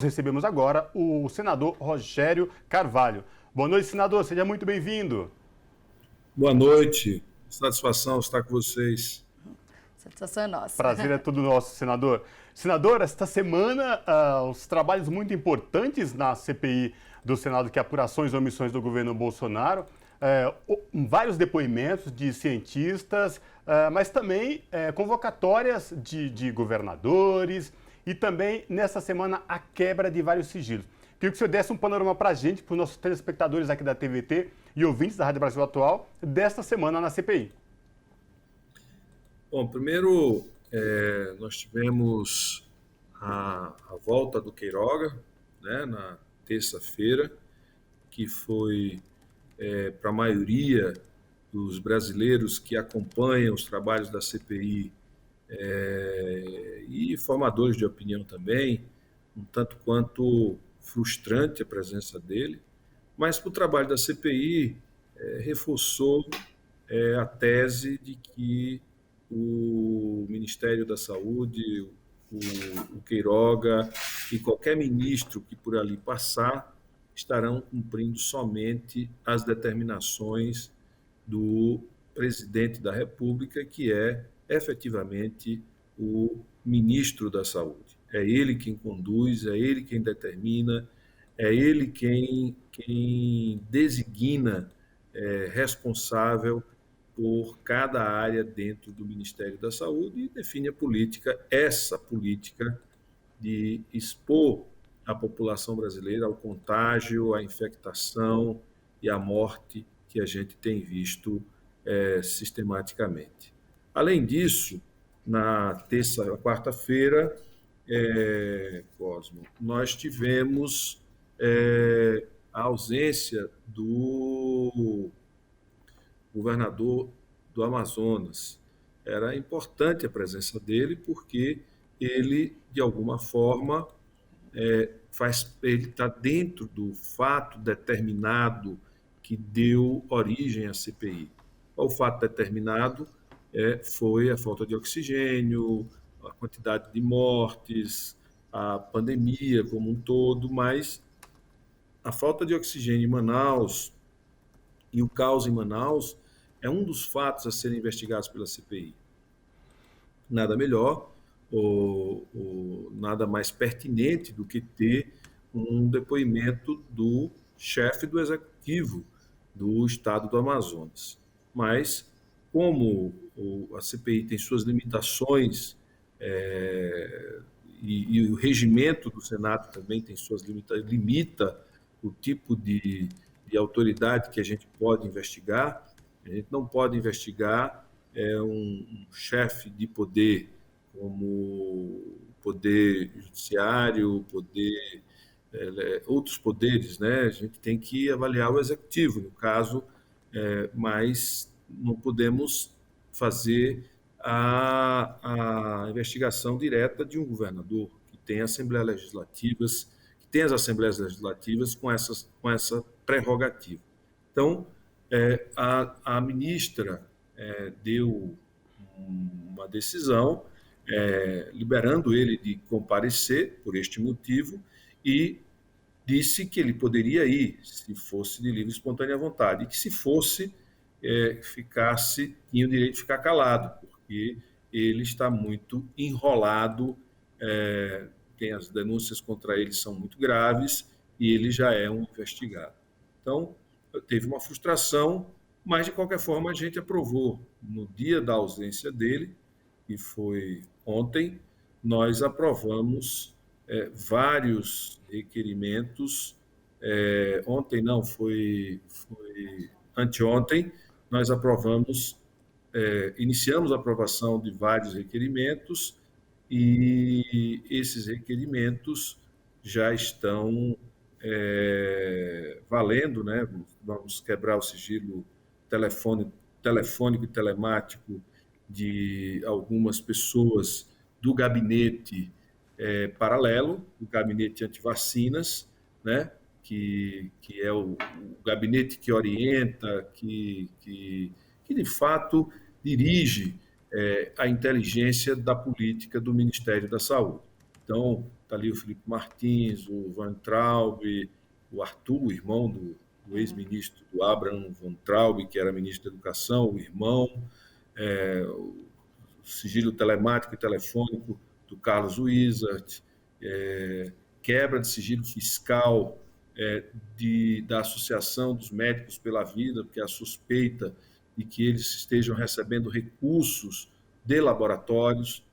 Recebemos agora o senador Rogério Carvalho. Boa noite, senador. Seja muito bem-vindo. Boa noite. Satisfação estar com vocês. Satisfação é nossa. Prazer é todo nosso, senador. Senador, esta semana, os trabalhos muito importantes na CPI do Senado, que é apurações e omissões do governo Bolsonaro, vários depoimentos de cientistas, mas também convocatórias de governadores e também, nessa semana, a quebra de vários sigilos. Queria que o senhor desse um panorama para a gente, para os nossos telespectadores aqui da TVT e ouvintes da Rádio Brasil Atual, desta semana na CPI. Bom, primeiro, nós tivemos a volta do Queiroga, né, na terça-feira, que foi, para a maioria dos brasileiros que acompanham os trabalhos da CPI e formadores de opinião também, um tanto quanto frustrante a presença dele, mas para o trabalho da CPI reforçou a tese de que o Ministério da Saúde, o Queiroga e qualquer ministro que por ali passar estarão cumprindo somente as determinações do presidente da República, que é efetivamente o ministro da Saúde. É ele quem conduz, é ele quem determina, é ele quem designa responsável por cada área dentro do Ministério da Saúde e define a política, essa política de expor a população brasileira ao contágio, à infectação e à morte que a gente tem visto sistematicamente. Além disso, na quarta-feira, Cosmo, nós tivemos a ausência do governador do Amazonas. Era importante a presença dele porque ele, de alguma forma, ele está dentro do fato determinado que deu origem à CPI. O fato determinado foi a falta de oxigênio, a quantidade de mortes, a pandemia como um todo, mas a falta de oxigênio em Manaus e o caos em Manaus é um dos fatos a serem investigados pela CPI. Nada melhor ou nada mais pertinente do que ter um depoimento do chefe do executivo do estado do Amazonas. Mas, como a CPI tem suas limitações e o regimento do Senado também tem suas limitações, limita o tipo de autoridade que a gente pode investigar. A gente não pode investigar um chefe de poder como o poder judiciário, outros poderes, né? A gente tem que avaliar o executivo, no caso, mas não podemos fazer a investigação direta de um governador que tem assembleias legislativas, que tem as assembleias legislativas com essa prerrogativa. Então, a ministra deu uma decisão liberando ele de comparecer por este motivo e disse que ele poderia ir se fosse de livre e espontânea vontade e que se fosse tinha o direito de ficar calado, porque ele está muito enrolado, tem as denúncias contra ele são muito graves e ele já é um investigado. Então, teve uma frustração, mas de qualquer forma a gente aprovou no dia da ausência dele, que foi ontem, nós aprovamos vários requerimentos, ontem não, foi anteontem, nós iniciamos a aprovação de vários requerimentos e esses requerimentos já estão valendo, né? Vamos quebrar o sigilo telefônico e telemático de algumas pessoas do gabinete paralelo, do gabinete antivacinas, né? Que é o gabinete que orienta, que de fato dirige a inteligência da política do Ministério da Saúde. Então, Está ali o Felipe Martins, o Van Traub, o Arthur, o irmão do ex-ministro, do Abraham Von Traub, que era ministro da Educação, o irmão, o sigilo telemático e telefônico do Carlos Wizard, quebra de sigilo fiscal da Associação dos Médicos pela Vida, porque há suspeita de que eles estejam recebendo recursos de laboratórios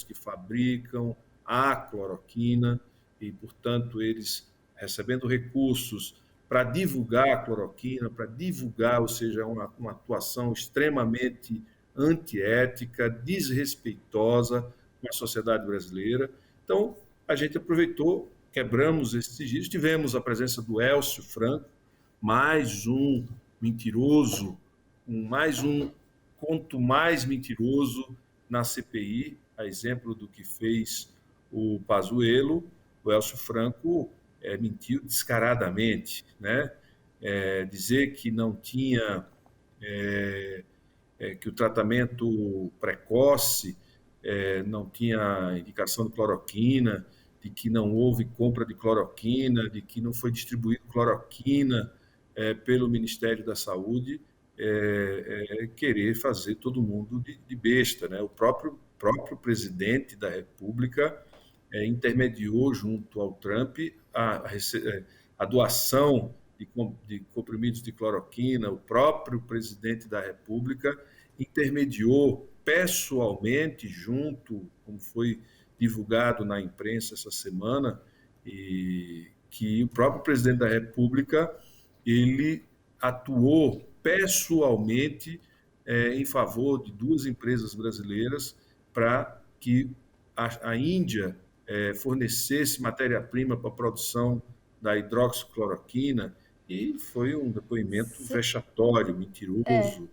que fabricam a cloroquina e, portanto, eles recebendo recursos para divulgar a cloroquina, para divulgar, ou seja, uma atuação extremamente antiética, desrespeitosa com a sociedade brasileira. Então, a gente aproveitou, quebramos esses sigilos, tivemos a presença do Elcio Franco, mais um mentiroso, mais um conto mais mentiroso na CPI, a exemplo do que fez o Pazuello. O Elcio Franco mentiu descaradamente, né? Dizer que não tinha, que o tratamento precoce não tinha indicação de cloroquina, de que não houve compra de cloroquina, de que não foi distribuído cloroquina pelo Ministério da Saúde, querer fazer todo mundo de besta, né? O próprio presidente da República intermediou junto ao Trump a doação de comprimidos de cloroquina. O próprio presidente da República intermediou pessoalmente junto, como foi divulgado na imprensa essa semana, e que o próprio presidente da República ele atuou pessoalmente em favor de duas empresas brasileiras para que a Índia fornecesse matéria-prima para a produção da hidroxicloroquina, e foi um depoimento vexatório, mentiroso.